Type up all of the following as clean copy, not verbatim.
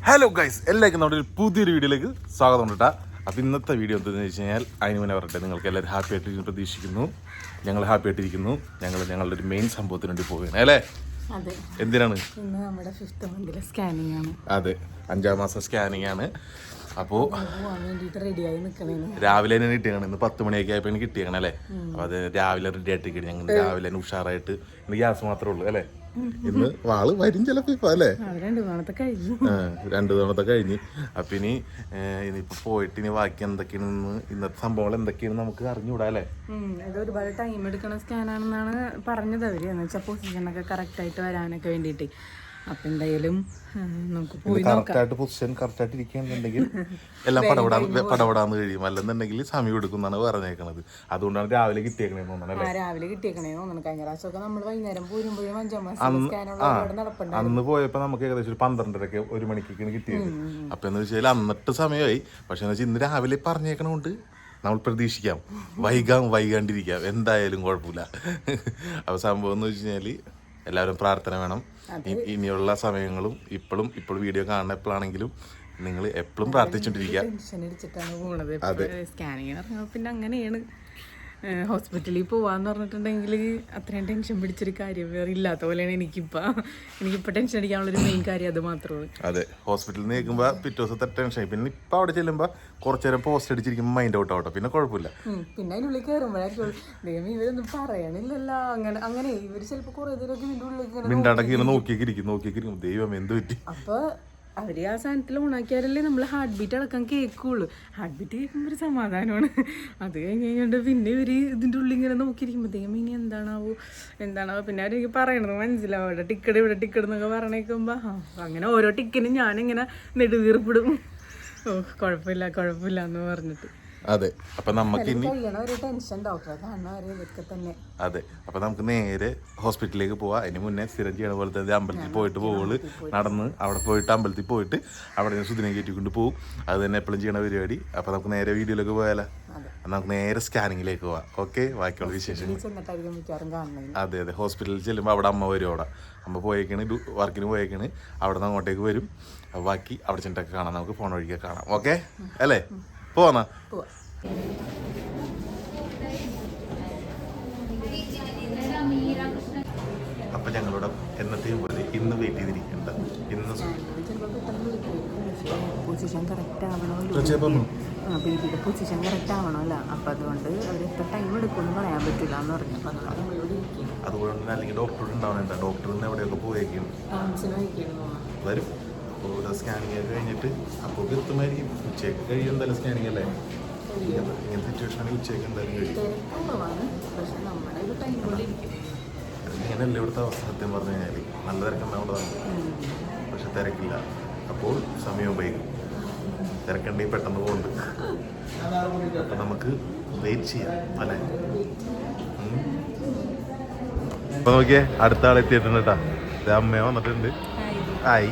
Hello guys, എല്ലാവർക്കും നമ്മുടെ ഒരു പുതിയൊരു വീഡിയോയിലേക്ക് സ്വാഗതം കേട്ടാ. അപ്പോൾ ഇന്നത്തെ വീഡിയോ എന്താണെന്ന് വെച്ച് കഴിഞ്ഞാൽ അതിന് മുന്നേ പറയട്ടെ, നിങ്ങൾക്ക് എല്ലാവരും ഹാപ്പി ആയിട്ടിരിക്കുന്നു പ്രതീക്ഷിക്കുന്നു. ഞങ്ങൾ ഹാപ്പി ആയിട്ടിരിക്കുന്നു. ഞങ്ങളുടെ ഒരു മെയിൻ സംഭവത്തിന് വേണ്ടി പോവുകയാണ് അല്ലേ? എന്തിനാണ്? ഇന്ന് നമ്മുടെ 5th മന്തിലെ സ്കാനിങ് ആണ്. അതെ, 5ാം മാസം സ്കാനിങ് ആണ്. അപ്പോൾ റെഡിയായി നിൽക്കണേ. രാവിലെ തന്നെ കിട്ടിയാണ്. ഇന്ന് 10 മണിയൊക്കെ ആയപ്പോൾ എനിക്ക് കിട്ടിയാണ് അല്ലേ? അപ്പോൾ അത് രാവിലെ റെഡി ആയിട്ട് ഞങ്ങൾ രാവിലെ തന്നെ ഉഷാറായിട്ട്. ഇന്ന് ഗ്യാസ് മാത്രമേ ഉള്ളൂ അല്ലേ? ഇന്ന് വാള് വരും ചിലപ്പോൾ ഇപ്പൊ അല്ലേ? 2 തവണത്തെ കഴിഞ്ഞു. 2 തവണത്തെ കഴിഞ്ഞ്. അപ്പം ഇനിയിപ്പോൾ പോയിട്ട് ഇനി ബാക്കി എന്തൊക്കെയാണെന്ന്, ഇന്നത്തെ സംഭവങ്ങൾ എന്തൊക്കെയാണെന്ന് നമുക്ക് അറിഞ്ഞുകൂടാ അല്ലേ? ഇത് ഒരുപാട് ടൈം എടുക്കണ സ്കാനാണെന്നാണ് പറഞ്ഞത് അവര്. എന്ന് വെച്ചാൽ പൊസിഷനൊക്കെ കറക്റ്റായിട്ട് വരാനൊക്കെ വേണ്ടിയിട്ട്. അപ്പം എന്തായാലും നമുക്ക് പോയി കറക്റ്റായിട്ട് പൊസിഷൻ കറക്റ്റായിട്ട് ഇരിക്കുകയാണെന്നുണ്ടെങ്കിൽ എല്ലാം പടപടാന്ന് കഴിയും. അല്ലെന്നുണ്ടെങ്കിൽ സമയം എടുക്കും എന്നാണ് പറഞ്ഞേക്കണത്. അതുകൊണ്ടാണ് രാവിലെ കിട്ടിയേക്കണേന്ന് തോന്നണല്ലേ? രാവിലെ കിട്ടിയേക്കണേന്ന് തോന്നുന്നു. കഴിഞ്ഞ പ്രാവശ്യമൊക്കെ നമ്മൾ വൈകുന്നേരം പോരുമ്പോഴും 5ാം മാസം സ്കാനുള്ള നടപ്പുണ്ട്. അന്ന് പോയപ്പോൾ നമുക്ക് ഏകദേശം ഒരു 12:30 1 മണിക്കൊക്കെയാണ് കിട്ടിയത്. അപ്പം എന്ന് വെച്ചാൽ അന്നിട്ട് സമയമായി. പക്ഷെ എന്ന് വെച്ചാൽ ഇന്ന് രാവിലെ പറഞ്ഞേക്കണോണ്ട് നമ്മൾ പ്രതീക്ഷിക്കാം, വൈകാണ്ടിരിക്കാം, എന്തായാലും കുഴപ്പമില്ല. അപ്പോൾ സംഭവം എന്ന് വെച്ച് കഴിഞ്ഞാൽ എല്ലാവരും പ്രാർത്ഥന വേണം. ഇനിയുള്ള സമയങ്ങളും ഇപ്പോഴും വീഡിയോ കാണുന്ന എപ്പോഴാണെങ്കിലും നിങ്ങൾ എപ്പോഴും പ്രാർത്ഥിച്ചോണ്ടിരിക്കുക. ടെൻഷൻ അടിച്ചിട്ടാണ് പോണത്. സ്കാനിങ് ഇറങ്ങുമ്പോൾ പിന്നെ അങ്ങനെയാണ്. ഹോസ്പിറ്റലിൽ പോവാന്ന് പറഞ്ഞിട്ടുണ്ടെങ്കിൽ അത്രയും ടെൻഷൻ പിടിച്ചൊരു കാര്യം വേറെ ഇല്ലാത്ത പോലെയാണ് എനിക്കിപ്പോൾ ടെൻഷൻ അടിക്കാനുള്ളൊരു മെയിൻ കാര്യം അത് മാത്രമാണ്. അതെ, ഹോസ്പിറ്റലിൽ നിന്ന് കേൾക്കുമ്പോൾ പിറ്റേ ദിവസത്തെ ടെൻഷൻ. പിന്നെ ഇപ്പം അവിടെ ചെല്ലുമ്പോൾ കുറച്ചു നേരം പോസ്റ്റ് അടിച്ചിരിക്കുമ്പോൾ മൈൻഡ് ഔട്ട് ആവട്ടെ, പിന്നെ കുഴപ്പമില്ല. പിന്നെ അതിനുള്ളിൽ കയറുമ്പോഴായിരിക്കും ദൈവം ഇവരൊന്നും പറയണില്ലല്ലോ. അങ്ങനെ ഇവർ ചിലപ്പോൾ കുറേ നേരമൊക്കെ ഇതിൻ്റെ ഉള്ളിൽ മിണ്ടാണ്ടൊക്കെ ഇങ്ങനെ നോക്കിയിരിക്കും. ദൈവം എന്ത് പറ്റി? അപ്പോൾ അവർ ആ സാധനത്തിൽ ഓണാക്കിയാലല്ലേ നമ്മൾ ഹാർട്ട് ബീറ്റ് അടക്കം കേൾക്കുള്ളൂ. ഹാർട്ട് ബീറ്റ് കേൾക്കുമ്പോൾ ഒരു സമാധാനമാണ്. അത് കഴിഞ്ഞുകൊണ്ട് പിന്നെ ഇവർ ഇതിൻ്റെ ഉള്ളിൽ ഇങ്ങനെ നോക്കിയിരിക്കുമ്പോൾ ദൈവം ഇനി എന്താണാവോ. പിന്നെ അവരെനിക്ക് പറയണത് മനസ്സിലാവും. ഇവിടെ ടിക്കറ്റ് എന്നൊക്കെ പറഞ്ഞേക്കുമ്പോൾ അങ്ങനെ ഓരോ ടിക്കറ്റിനും ഞാനിങ്ങനെ നെടുവീർപ്പിടും. കുഴപ്പമില്ല എന്ന് പറഞ്ഞിട്ട്. അതെ, അപ്പൊ നമുക്ക് അതെ, അപ്പൊ നമുക്ക് നേരെ ഹോസ്പിറ്റലിലേക്ക് പോവാം. അതിന് മുന്നേ സ്ഥിരം ചെയ്യണ പോലെ തന്നെ അമ്പലത്തിൽ പോയിട്ട് പോവുള്ളൂ. നടന്ന് അവിടെ പോയിട്ട് അമ്പലത്തിൽ പോയിട്ട് അവിടെ നിന്ന് സുദിനെ കയറ്റിക്കൊണ്ട് പോകും. അത് തന്നെ എപ്പോഴും ചെയ്യണ പരിപാടി. അപ്പൊ നമുക്ക് നേരെ വീഡിയോയിലേക്ക് പോയാലോ? നമുക്ക് നേരെ സ്കാനിങ്ങിലേക്ക് പോവാം. ഓക്കെ, ബാക്കിയുള്ള വിശേഷങ്ങൾ. അതെ, ഹോസ്പിറ്റലിൽ ചെല്ലുമ്പോൾ അവിടെ അമ്മ വരും. അവിടെ അമ്മ പോയേക്കാണ്, വർക്കിന് പോയേക്കാണ്. അവിടെ നിന്ന് അങ്ങോട്ടേക്ക് വരും. ബാക്കി അവിടെ ചെന്നിട്ടൊക്കെ കാണാം, നമുക്ക് ഫോൺ വഴിക്കൊക്കെ കാണാം. ഓക്കെ അല്ലേ? പോവാ. അപ്പൊ ഞങ്ങളുടെ എന്നത്തെയും പോലെ ഇന്ന് വെയിറ്റ് ചെയ്തിരിക്കേണ്ട. ഇന്ന് പൊസിഷൻ കറക്റ്റ് ആവണമല്ലോ. അപ്പം അതുകൊണ്ട് അവർ എത്ര ടൈം എടുക്കുമെന്ന് പറയാൻ പറ്റില്ല എന്ന് പറഞ്ഞു. അതുകൊണ്ട് അല്ലെങ്കിൽ ഡോക്ടർ ഉണ്ടാവണ. ഡോക്ടറിന് എവിടെയൊക്കെ പോയേക്കും വരും. അപ്പോൾ സ്കാനിങ് ഒക്കെ കഴിഞ്ഞിട്ട് അപ്പോൾ എത്തുമായിരിക്കും. ഉച്ചയ്ക്ക് കഴിയും എന്തായാലും സ്കാനിങ് അല്ലേ? ഇങ്ങനത്തെ സിറ്റുവേഷനാണെങ്കിൽ ഉച്ചയ്ക്ക് എന്തായാലും കഴിയും. ഇങ്ങനെയല്ല ഇവിടുത്തെ അവസ്ഥ. സത്യം പറഞ്ഞു കഴിഞ്ഞാൽ നല്ല തിരക്കുണ്ടാവേണ്ടതാണ്, പക്ഷെ തിരക്കില്ല. അപ്പോൾ സമയവും വൈകും. തിരക്കുണ്ടെങ്കിൽ പെട്ടെന്ന് പോകുന്നുണ്ട്. അപ്പം നമുക്ക് വെയിറ്റ് ചെയ്യാം അല്ലേ? അപ്പം നോക്കിയേ, അടുത്ത ആൾ എത്തിയിട്ടുണ്ട് കേട്ടോ. അമ്മയോ വന്നിട്ടുണ്ട്. ആയി.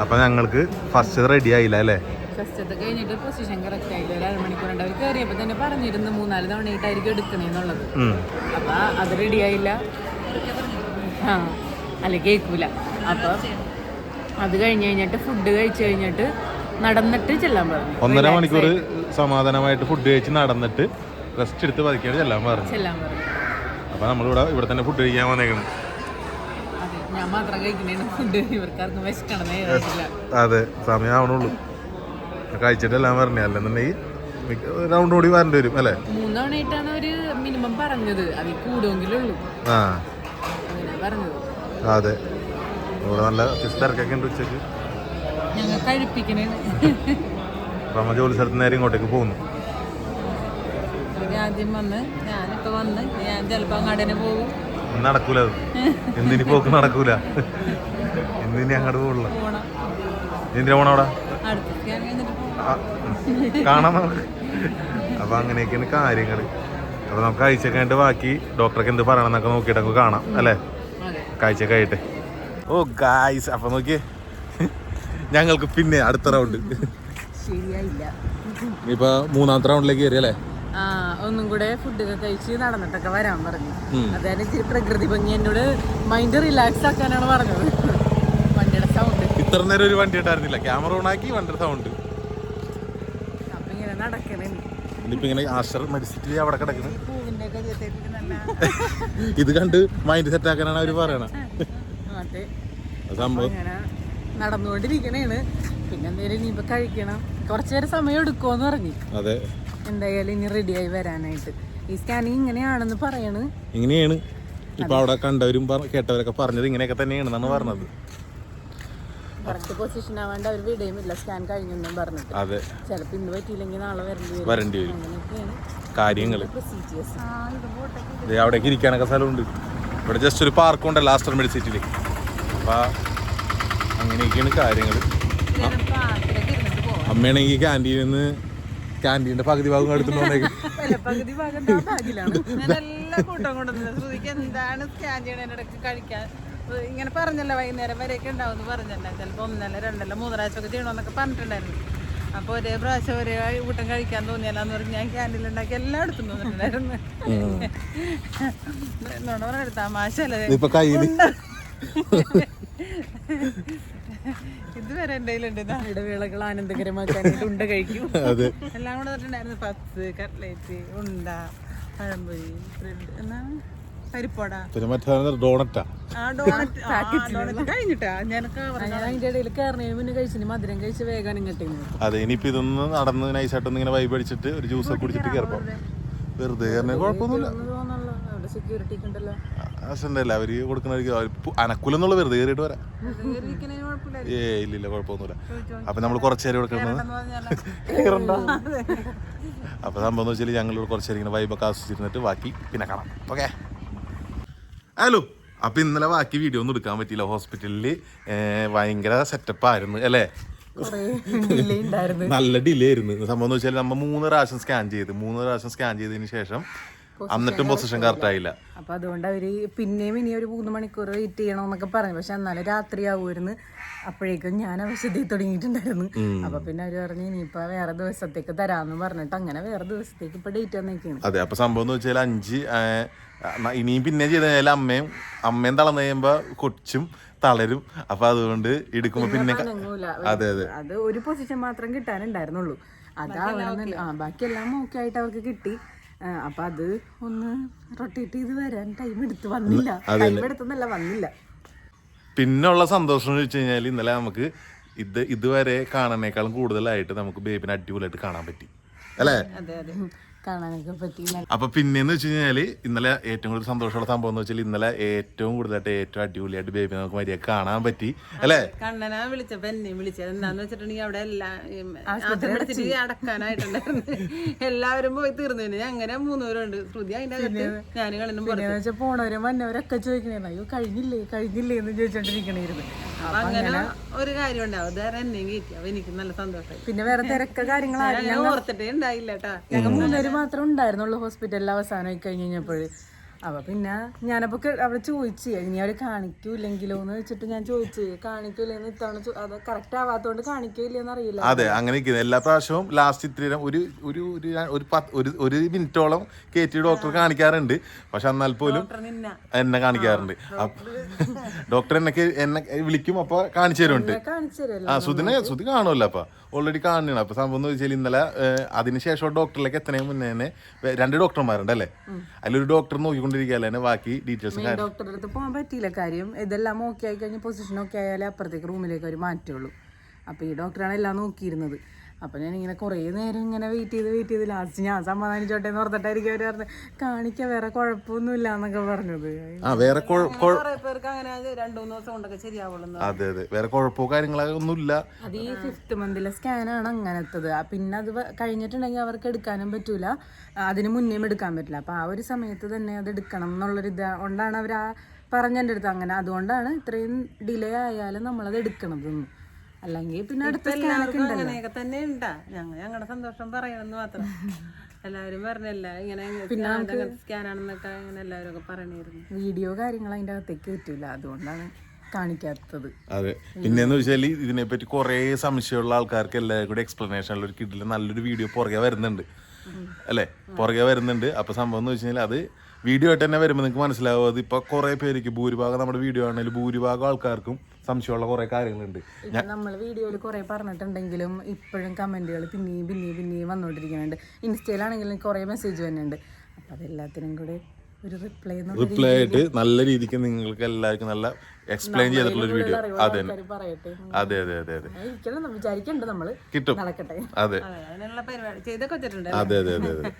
അപ്പം ഞങ്ങൾക്ക് ഫസ്റ്റ് റെഡി ആയില്ല അല്ലേ? ഫസ്റ്റത്തെ കഴിഞ്ഞിട്ട് പൊസിഷൻ കറക്റ്റ് ആയില്ല. 1 മണിക്കൂറുണ്ട്. അവർ കയറിയപ്പോൾ തന്നെ പറഞ്ഞിരുന്നു 3-4 തവണയായിട്ടായിരിക്കും എടുക്കണേന്നുള്ളത്. അപ്പം അത് റെഡി ആയില്ല. അല്ല കേൾക്കൂല. അപ്പം അത് കഴിഞ്ഞിട്ട് ഫുഡ് കഴിച്ച് കഴിഞ്ഞിട്ട് നടന്നിട്ട് ചെല്ലാൻ പറഞ്ഞു. 1.5 മണിക്കൂർ സമാധാനമായിട്ട് ഫുഡ് കഴിച്ച് നടന്നിട്ട് റെസ്റ്റ് എടുത്ത് പതുക്കിയാണ് ചെല്ലാൻ പറഞ്ഞു. അപ്പം നമ്മളിവിടെ തന്നെ ഫുഡ് കഴിക്കാൻ വന്നേക്കണം. ഞാൻ മാത്രം കഴിക്കണേന്ന് ഫുഡ് ഇവർക്കാർക്കും വിശക്കണമെന്നേ. അതെ, സമയമാവണുള്ളൂ. കഴിച്ചിട്ടെല്ലാം പറഞ്ഞ അല്ലെന്നുണ്ടെങ്കിൽ റൗണ്ട് ഓടി വരേണ്ടി വരും അല്ലേ? 3 തവണയായിട്ടാണ് അവര് മിനിമം പറഞ്ഞത്. അതിൽ കൂടുമെങ്കിലുള്ളൂ അങ്ങനെ പറഞ്ഞത്. അതെ, ഇവിടെ നല്ല തിരക്കൊക്കെ ഉണ്ട് ഉച്ചക്ക്. ഞങ്ങൾ കഴിപ്പിക്കണേ. നമ്മ ജോലി സ്ഥലത്ത് നേരെ ഇങ്ങോട്ടേക്ക് പോകുന്നു. ആദ്യം ഞാനിപ്പോ ഞാൻ ചിലപ്പോ അങ്ങാടനെ പോകും. നടക്കൂല, എന്തിനി പോക്ക് നടക്കൂല. എന്തിനി അങ്ങോട്ട് പോകില്ല. എന്തിനാ പോണ അവിടെ കാണാൻ നമുക്ക്. അപ്പൊ അങ്ങനെയൊക്കെയാണ് കാര്യങ്ങൾ. അപ്പൊ നമുക്ക് കാഴ്ചയൊക്കെ ആയിട്ട് ബാക്കി ഡോക്ടർക്ക് എന്ത് പറയണമെന്നൊക്കെ നോക്കിയിട്ട് നമുക്ക് കാണാം അല്ലേ? കാഴ്ചയൊക്കെ ആയിട്ട്. ഓ ഗായ്സ്, അപ്പൊ നോക്കിയേ, ഞങ്ങൾക്ക് പിന്നെ അടുത്ത റൗണ്ട് ശരിയായില്ല. ഇപ്പൊ 3ാമത്തെ റൗണ്ടിലേക്ക് കയറി അല്ലേ? ഒന്നും കൂടെ ഫുഡൊക്കെ കഴിച്ച് നടന്നിട്ടൊക്കെ വരാൻ പറഞ്ഞു. അതായത് ഇച്ചിരി പ്രകൃതി ഭംഗി എന്നോട് മൈൻഡ് റിലാക്സ് ആക്കാനാണ് പറഞ്ഞത്. വണ്ടിയുടെ സൗണ്ട് ഇത്ര നേരം ഒരു വണ്ടി ഉണ്ടായിരുന്നില്ല, ക്യാമറ ഓൺ ആക്കി വണ്ടിയുടെ സൗണ്ട്. അപ്പൊ ഇങ്ങനെ നടക്കണേ. ഇനിയിപ്പോ ഇങ്ങനെ ആശ്ര മെഡിസിറ്റി അവിടെ കിടക്കുന്നത് ഇത് കണ്ട് മൈൻഡ് സെറ്റ് ആക്കാനാണ് അവര് പറയണത്. സംഭവം അങ്ങനെ നടന്നുകൊണ്ടിരിക്കണേണ്. പിന്നെ എന്തേലും ഇനിയിപ്പോ കഴിക്കണം. കുറച്ചേരം സമയം എടുക്കുമെന്ന് പറഞ്ഞു. അതെ, എന്തായാലും ഇനി റെഡിയായി വരാനായിട്ട്. ഈ സ്കാനിങ് ഇങ്ങനെയാണെന്ന് പറയണ്. ഇങ്ങനെയാണ് ഇപ്പൊ അവിടെ കണ്ടവരും കേട്ടവരൊക്കെ പറഞ്ഞത് ഇങ്ങനെയൊക്കെ തന്നെയാണെന്നാണ് പറഞ്ഞത്. കറക്റ്റ് പൊസിഷൻ ആവാണ്ട് അവർ വിടുകയുമില്ല സ്കാൻ കഴിഞ്ഞൊന്നും പറഞ്ഞിട്ട്. അതെ, ചിലപ്പോ ഇന്ന് പറ്റിയില്ലെങ്കിൽ നാളെ വരേണ്ടി വരും. അങ്ങനെയൊക്കെയാണ് കാര്യങ്ങള്. പ്രൊസീജിയേഴ്സ്. അവിടേക്ക് ഇരിക്കാനൊക്കെ സ്ഥലമുണ്ട്. ഇവിടെ ജസ്റ്റ് ഒരു പാർക്കും ഉണ്ടല്ലോ ആസ്റ്റർ മെഡിസിറ്റിയിൽ. അപ്പൊ അങ്ങനെയൊക്കെയാണ് കാര്യങ്ങൾ. അമ്മയാണെങ്കിൽ ക്യാൻറ്റീൻ്റെ പകുതി ഭാഗം എടുത്തിട്ട് പകുതി ഭാഗം ബാഗിലാണ്. എല്ലാ കൂട്ടം കൊണ്ടുവന്നത് ശ്രുതിക്ക് എന്താണ് സ്കാൻ ചെയ്യണതിനിടയ്ക്ക് കഴിക്കാൻ ഇങ്ങനെ പറഞ്ഞല്ലോ, വൈകുന്നേരം വരെയൊക്കെ ഉണ്ടാവും പറഞ്ഞല്ലോ. ചിലപ്പോൾ 1, 2, 3 പ്രാവശ്യമൊക്കെ ചെയ്യണമെന്നൊക്കെ പറഞ്ഞിട്ടുണ്ടായിരുന്നു. അപ്പോൾ ഒരേ പ്രാവശ്യം ഒരേ കൂട്ടം കഴിക്കാൻ തോന്നിയാലെന്ന് പറഞ്ഞ് ഞാൻ ക്യാൻറ്റീനിലുണ്ടാക്കി എല്ലായിടത്തും തോന്നിട്ടുണ്ടായിരുന്നു. എന്നോട് പറഞ്ഞെടുത്ത തമാശല്ലേ ഇതുവരെ എൻ്റെ കയ്യിലുണ്ട്. ഇടവേളകൾ ആനന്ദകരമാക്കാനായിട്ട് ഉണ്ട കഴിക്കും. എല്ലാം കൂടെ തൊട്ടുണ്ടായിരുന്നു. പപ്സ്, കട്ട്ലേറ്റ്, ഉണ്ട, പഴംപൊരി, ബ്രെഡ്, എന്നാണ് പരിപ്പോട, ഡോണറ്റാ കഴിഞ്ഞിട്ടാ ഞാൻ അതിന്റെ ഇടയിൽ കയറുന്നതിന് മുന്നേ കഴിച്ചിന് മധുരം കഴിച്ച് വേഗം ഇങ്ങോട്ടേ. അതെ, ഇനിയിപ്പോ ഇതൊന്ന് നടന്ന് നൈസായിട്ടൊന്ന് ഇങ്ങനെ വൈബ് അടിച്ചിട്ട് ഒരു ജ്യൂസൊക്കെ കുടിച്ചിട്ട് കയറപ്പം. വെറുതെ കുഴപ്പമൊന്നുമില്ല. സെക്യൂരിറ്റി ഉണ്ടല്ലോ, അവര് കൊടുക്കുന്ന അനക്കുലെന്നുള്ള വെറുതെ കയറിയിട്ട് വരാം. ഇല്ലില്ല, കുഴപ്പമൊന്നുമില്ല. അപ്പൊ നമ്മൾ കുറച്ചേരം കൊടുക്കുന്നത് അപ്പൊ സംഭവം എന്ന് വെച്ചാൽ ഞങ്ങൾ കുറച്ചേരം ഇങ്ങനെ വൈബൊക്കെ ആസ്വദിച്ചിരുന്നിട്ട് ബാക്കി പിന്നെ കാണാം. Okay, hello. അപ്പൊ ഇന്നലെ ബാക്കി വീഡിയോ ഒന്നും എടുക്കാൻ പറ്റിയില്ല. ഹോസ്പിറ്റലില് ഭയങ്കര സെറ്റപ്പ് ആയിരുന്നു അല്ലേ? നല്ല ഡിലേ ആയിരുന്നു. സംഭവം എന്ന് വെച്ചാൽ നമ്മൾ 3 പ്രാവശ്യം സ്കാൻ ചെയ്തതിന് ശേഷം എന്നിട്ടും പൊസിഷൻ കറക്റ്റ് ആയില്ല. അപ്പൊ അതുകൊണ്ട് അവര് പിന്നെയും ഇനി ഒരു 3 മണിക്കൂർ വെയിറ്റ് ചെയ്യണമെന്നൊക്കെ പറഞ്ഞു. പക്ഷെ എന്നാലും രാത്രി ആവുമായിരുന്നു. അപ്പോഴേക്കും ഞാൻ അവശതി തുടങ്ങിയിട്ടുണ്ടായിരുന്നു. അപ്പൊ പിന്നെ അവര് പറഞ്ഞു ഇനിയിപ്പോ വേറെ ദിവസത്തേക്ക് തരാമെന്ന് പറഞ്ഞിട്ട് അങ്ങനെ വേറെ ദിവസത്തേക്ക് ഇപ്പൊ ഡേറ്റ് വന്നേക്കാണ്. അതെ, അപ്പൊ സംഭവം എന്ന് വെച്ചാൽ 5 ഇനിയും പിന്നെ ചെയ്ത് കഴിഞ്ഞാൽ അമ്മയും തളർന്നു കഴിയുമ്പോ കൊച്ചും തളരും. അപ്പൊ അതുകൊണ്ട് എടുക്കുമ്പോ പിന്നെ അതെ അത് ഒരു പൊസിഷൻ മാത്രം കിട്ടാനുണ്ടായിരുന്നുള്ളൂ. ബാക്കിയെല്ലാം ഓക്കെ ആയിട്ട് അവർക്ക് കിട്ടി. അപ്പൊ അത് ഒന്ന് റൊട്ടേറ്റ് ചെയ്ത് വരാൻ ടൈം വന്നില്ല. പിന്നുള്ള സന്തോഷം എന്ന് വെച്ച് കഴിഞ്ഞാൽ ഇന്നലെ നമുക്ക് ഇതുവരെ കാണുന്നേക്കാളും കൂടുതലായിട്ട് നമുക്ക് ബേബിനെ അടിപൊളിയായിട്ട് കാണാൻ പറ്റി അല്ലേ? കാണാനൊക്കെ പറ്റി. അപ്പൊ പിന്നെന്ന് വെച്ച് കഴിഞ്ഞാല് ഇന്നലെ ഏറ്റവും കൂടുതൽ സന്തോഷമുള്ള സംഭവം എന്ന് വെച്ചാൽ ഇന്നലെ ഏറ്റവും കൂടുതലായിട്ട് ഏറ്റവും അടിപൊളിയായിട്ട് ബേബി നമുക്ക് മര്യാദ കാണാൻ പറ്റി അല്ലേ? കണ്ണനാ വിളിച്ചപ്പോ എന്നെയും വിളിച്ചത് എന്താന്ന് വെച്ചിട്ടുണ്ടെങ്കിൽ അവിടെ അടക്കാനായിട്ടുണ്ടായിരുന്നു. എല്ലാവരും പോയി തീർന്നു. അങ്ങനെ 3 പേരുണ്ട്. ശ്രുതി അതിന്റെ അകത്ത് ഞാൻ കളിനും പോണവരും വന്നവരൊക്കെ ചോദിക്കണേ അയ്യോ കഴിഞ്ഞില്ലേ എന്ന് ചോദിച്ചോണ്ടിരിക്കണായിരുന്നു. അങ്ങനെ ഒരു കാര്യം ഉണ്ടാവും. വേറെ എന്നെയും കയറ്റി. അപ്പൊ എനിക്ക് നല്ല സന്തോഷമായി. പിന്നെ വേറെ തിരക്ക കാര്യങ്ങൾ ഓർത്തിട്ടേ ഉണ്ടായില്ല കേട്ടാ. ഞങ്ങൾ 3 പേര് മാത്രമേ ഉണ്ടായിരുന്നുള്ളൂ ഹോസ്പിറ്റലിൽ അവസാനമായി കഴിഞ്ഞപ്പോൾ. അപ്പൊ പിന്നെ ഞാനപ്പോ അവിടെ ചോദിച്ചു ഇനി അവര് കാണിക്കൂല്ലെങ്കിലോ എന്ന് വെച്ചിട്ട് ഞാൻ ചോദിച്ചു കാണിക്കൂലെന്ന്. ഇത്തവണ അത് കറക്റ്റ് ആവാത്തോണ്ട് കാണിക്കൂലെന്ന് അറിയില്ല. അതെ, അങ്ങനെ എല്ലാ പ്രാവശ്യവും ലാസ്റ്റ് ഇത്തിരി ഒരു മിനിറ്റോളം കയറ്റി ഡോക്ടർ കാണിക്കാറുണ്ട്. പക്ഷെ എന്നാൽ പോലും എന്നെ കാണിക്കാറുണ്ട്. ഡോക്ടർ എന്നെ വിളിക്കും, അപ്പൊ കാണിച്ചു തരുന്നുണ്ട്. ശ്രുതി കാണുമല്ലോ, അപ്പൊ ഓൾറെഡി കാണുകയാണ്. അപ്പൊ സംഭവം എന്ന് വെച്ചാൽ ഇന്നലെ അതിനുശേഷം ഡോക്ടറിലേക്ക് എത്തണേ മുന്നേ തന്നെ 2 ഡോക്ടർമാരുണ്ട് അല്ലേ? അതിലൊരു ഡോക്ടർ നോക്കിക്കൊണ്ടിരിക്കുകയല്ലേ ബാക്കി ഡീറ്റെയിൽസ്. ഡോക്ടറുടെ അടുത്ത് പോകാൻ പറ്റിയില്ല. കാര്യം ഇതെല്ലാം ഓക്കെ ആയി കഴിഞ്ഞ് പൊസിഷൻ ഒക്കെ ആയാലേ അപ്പുറത്തേക്ക് റൂമിലേക്ക് അവർ മാറ്റുള്ളൂ. അപ്പൊ ഈ ഡോക്ടറാണ് എല്ലാം നോക്കിയിരുന്നത്. അപ്പൊ ഞാൻ ഇങ്ങനെ കുറേ നേരം ഇങ്ങനെ വെയിറ്റ് ചെയ്ത് ലാസ്റ്റ് ഞാൻ സമാധാനിച്ചോട്ടെ എന്ന് ഓർത്തിട്ടായിരിക്കും അവര് പറഞ്ഞത് കാണിക്കാൻ വേറെ കുഴപ്പമൊന്നുമില്ല എന്നൊക്കെ പറഞ്ഞത്. പേർക്ക് അങ്ങനെ 2-3 ദിവസം കൊണ്ടൊക്കെ ശരിയാവുള്ളൂ. അതെ, വേറെ കുഴപ്പമോ കാര്യങ്ങളോ ഒന്നുമില്ല. അത് ഈ 5th മന്തിലെ സ്കാനാണ് അങ്ങനത്തത്. പിന്നെ അത് കഴിഞ്ഞിട്ടുണ്ടെങ്കിൽ അവർക്ക് എടുക്കാനും പറ്റൂല, അതിന് മുന്നേയും എടുക്കാൻ പറ്റില്ല. അപ്പൊ ആ ഒരു സമയത്ത് തന്നെ അത് എടുക്കണം എന്നുള്ളൊരു ഇത് കൊണ്ടാണ് അവർ പറഞ്ഞെൻ്റെ അടുത്ത് അങ്ങനെ. അതുകൊണ്ടാണ് ഇത്രയും ഡിലേ ആയാലും നമ്മളത് എടുക്കണതെന്ന്. അല്ലെങ്കിൽ പിന്നെ അടുത്ത അങ്ങനെയൊക്കെ തന്നെ ഉണ്ടാ. ഞങ്ങളുടെ സന്തോഷം പറയണമെന്ന് മാത്രം. എല്ലാവരും പറഞ്ഞല്ല ഇങ്ങനെ സ്കാനാണെന്നൊക്കെ അങ്ങനെ എല്ലാവരും ഒക്കെ പറയണായിരുന്നു. വീഡിയോ കാര്യങ്ങൾ അതിൻ്റെ അകത്തേക്ക് പറ്റൂല, അതുകൊണ്ടാണ് കാണിക്കാത്തത്. അതെ, പിന്നെന്ന് വെച്ചാൽ ഇതിനെപ്പറ്റി കുറേ സംശയമുള്ള ആൾക്കാർക്ക് എല്ലാവരും കൂടി എക്സ്പ്ലനേഷൻ ഉള്ള ഒരു കിട്ടില്ല നല്ലൊരു വീഡിയോ പുറകെ വരുന്നുണ്ട് അല്ലേ? അപ്പൊ സംഭവം എന്ന് വെച്ച് കഴിഞ്ഞാൽ അത് വീഡിയോ ആയിട്ട് തന്നെ വരുമ്പോൾ നിങ്ങൾക്ക് മനസ്സിലാവും. അത് ഇപ്പോൾ കുറേ പേർക്ക് ഭൂരിഭാഗം നമ്മുടെ വീഡിയോ ആണെങ്കിലും ഭൂരിഭാഗം ആൾക്കാർക്കും സംശയമുള്ള കുറേ കാര്യങ്ങളുണ്ട്. ഇപ്പൊ നമ്മൾ വീഡിയോയിൽ കുറെ പറഞ്ഞിട്ടുണ്ടെങ്കിലും ഇപ്പോഴും കമന്റുകൾ പിന്നെയും വന്നുകൊണ്ടിരിക്കുന്നുണ്ട്. ഇൻസ്റ്റയിലാണെങ്കിലും കുറെ മെസ്സേജ് വരുന്നുണ്ട്. അപ്പൊ അതെല്ലാത്തിനും കൂടെ ഒരു റിപ്ലൈ ആയിട്ട് നല്ല രീതിക്ക് നിങ്ങൾക്ക് എല്ലാവർക്കും നല്ല എക്സ്പ്ലെയിൻ ചെയ്തിട്ടുള്ള ഒരു വീഡിയോ. അതെ പറയട്ടെ. അതെ അതെ അതെ അതെ വിചാരിക്കണ്ട നമ്മള് കിട്ടും. നടക്കട്ടെ. അതെ അതിനുള്ള പരിപാടി ചെയ്തൊക്കെ വെച്ചിട്ടുണ്ട്. അതെ അതെ അതെ അതെ.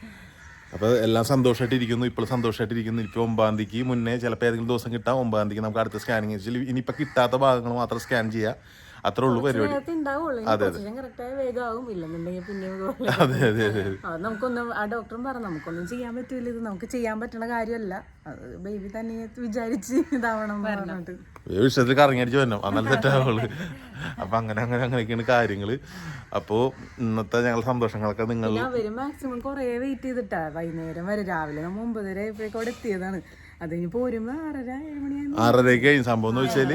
അപ്പോൾ എല്ലാം സന്തോഷമായിട്ടിരിക്കുന്നു. ഇപ്പോൾ സന്തോഷമായിട്ടിരിക്കുന്നു. ഇപ്പോൾ 9-ാം തീയതിക്ക് മുന്നേ ചിലപ്പോൾ ഏതെങ്കിലും ദിവസം കിട്ടാം. 9-ാം തീയതിക്ക് നമുക്ക് അടുത്ത സ്കാനിങ് വെച്ചാൽ ഇനിയിപ്പോൾ കിട്ടാത്ത ഭാഗങ്ങൾ മാത്രം സ്കാൻ ചെയ്യുക. അത്രേ ഉള്ളൂ പരിപാടി. അതെ അതെ അതെ. നമുക്കൊന്നും ആ ഡോക്ടറും പറഞ്ഞു നമുക്കൊന്നും ചെയ്യാൻ പറ്റൂല, ഇത് നമുക്ക് ചെയ്യാൻ പറ്റുന്ന കാര്യമല്ല, അത് ബേബി തന്നെ വിചാരിച്ച് ഇതാവണം പറഞ്ഞിട്ട് വിഷയത്തിൽ കറങ്ങിയടിച്ച് വരണം, എന്നാലും സെറ്റാവുള്ളൂ. അപ്പം അങ്ങനെയൊക്കെയാണ് കാര്യങ്ങള്. അപ്പോൾ ഇന്നത്തെ ഞങ്ങളുടെ സന്തോഷങ്ങളൊക്കെ നിങ്ങൾ അവര് മാക്സിമം കുറേ വെയിറ്റ് ചെയ്തിട്ടാ വൈകുന്നേരം വരെ. രാവിലെ 9:30 അവിടെ എത്തിയതാണ്. അത് കഴിഞ്ഞ് പോരുമ്പോ 6:30-7 മണിയായി. 6:30 കഴിഞ്ഞ സംഭവം എന്ന് വെച്ചാല്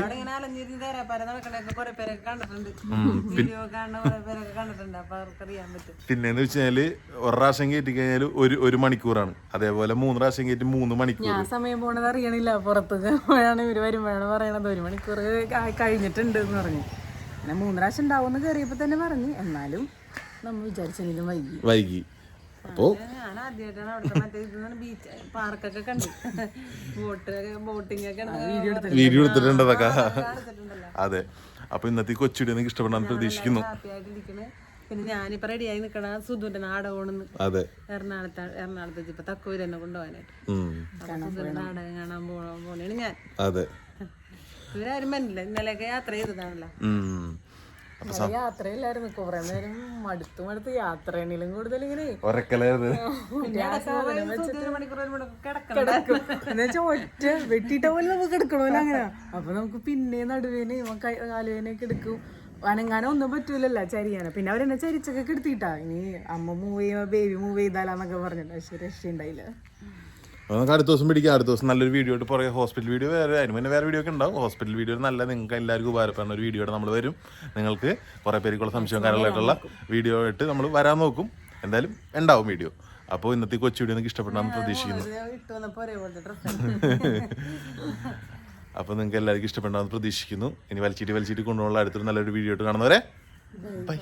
പിന്നെന്ന് വെച്ചാല് ഒരു പ്രാവശ്യം കയറ്റി കഴിഞ്ഞാൽ ഒരു മണിക്കൂറാണ്. അതേപോലെ 3 പ്രാവശ്യം കയറ്റി 3 മണിക്കൂർ. ഞാൻ സമയം പോണത് അറിയണില്ല. പുറത്തേക്കാണ് ഇവര് വരുമ്പോഴാണ് പറയണത് 1 മണിക്കൂർ കഴിഞ്ഞിട്ടുണ്ട് എന്ന് പറഞ്ഞു. അങ്ങനെ 3 പ്രാവശ്യം ഉണ്ടാവുമെന്ന് കയറിയപ്പോ തന്നെ പറഞ്ഞു. എന്നാലും നമ്മൾ വിചാരിച്ചെങ്കിലും വൈകി. അപ്പോ ഞാൻ ആദ്യമായിട്ടാണ് അവിടുത്തെ മറ്റേ ബീച്ച് പാർക്കൊക്കെ കണ്ടു. ബോട്ടിംഗ് ഒക്കെ വീഡിയോ എടുത്തിട്ടുണ്ട് അതൊക്കെ. അതെ. അപ്പൊ ഇന്നത്തെ കൊച്ചുകൂടി നിങ്ങൾക്ക് ഇഷ്ടപ്പെടാൻ പ്രതീക്ഷിക്കുന്നു. പിന്നെ ഞാനിപ്പോ റെഡിയായി നിക്കണ സുധുന്റെ നാടകമാണെന്ന്. അതെ. എറണാകുളത്ത് ഇപ്പൊ തക്കൂര് തന്നെ കൊണ്ടുപോകാനായിട്ട് നാടകം കാണാൻ പോണേണ് ഞാൻ. അതെ. ഇവരാരും പറ്റില്ല. ഇന്നലെയൊക്കെ യാത്ര ചെയ്തതാണല്ലോ. യാത്രയില്ലായിരുന്നു. കുറെ നേരം മടുത്ത് യാത്രയിലും കൂടുതൽ ഇങ്ങനെ കിടക്കും എന്നുവെച്ചാൽ ഒറ്റ വെട്ടിയിട്ട പോലെ നമുക്ക് കിടക്കണമല്ലോ അങ്ങനെ. അപ്പൊ നമുക്ക് പിന്നെ നടുവേനയും കാലുവേനയൊക്കെ എടുക്കും. അനങ്ങാനോ ഒന്നും പറ്റൂലല്ലോ ചരിയാനോ. പിന്നെ അവരെന്നെ ചരിച്ചൊക്കെ കിടത്തിയിട്ടാ. ഇനി അമ്മ മൂവ് ചെയ്യുമ്പോ ബേബി മൂവ് ചെയ്താലാന്നൊക്കെ പറഞ്ഞിട്ട് പക്ഷെ രക്ഷയുണ്ടായില്ല. നമുക്ക് അടുത്ത ദിവസം പിടിക്കാം. അടുത്ത ദിവസം നല്ലൊരു വീഡിയോ ആയിട്ട് പുറകെ ഹോസ്പിറ്റൽ വീഡിയോ അതിന് മുന്നേ വേറെ വീഡിയോ ഒക്കെ ഉണ്ടാവും. ഹോസ്പിറ്റൽ വീഡിയോ നല്ല നിങ്ങൾക്ക് എല്ലാവർക്കും ഉപകാരപ്പെടുന്ന ഒരു വീഡിയോ ആയിട്ട് നമ്മൾ വരും. നിങ്ങൾക്ക് കുറേ പേർക്കുള്ള സംശയവും കാര്യങ്ങളായിട്ടുള്ള വീഡിയോ ആയിട്ട് നമ്മൾ വരാൻ നോക്കും. എന്തായാലും ഉണ്ടാവും വീഡിയോ. അപ്പോൾ ഇന്നത്തെ കൊച്ചു വീഡിയോ നിങ്ങൾക്ക് ഇഷ്ടപ്പെടാമെന്ന് പ്രതീക്ഷിക്കുന്നു. അപ്പോൾ നിങ്ങൾക്ക് എല്ലാവർക്കും ഇഷ്ടപ്പെടാമെന്ന് പ്രതീക്ഷിക്കുന്നു. ഇനി വലിച്ചിട്ട് കൊണ്ടുപോകാനുള്ള അടുത്തൊരു നല്ലൊരു വീഡിയോ ആയിട്ട് കാണുന്നവരെ ബൈ.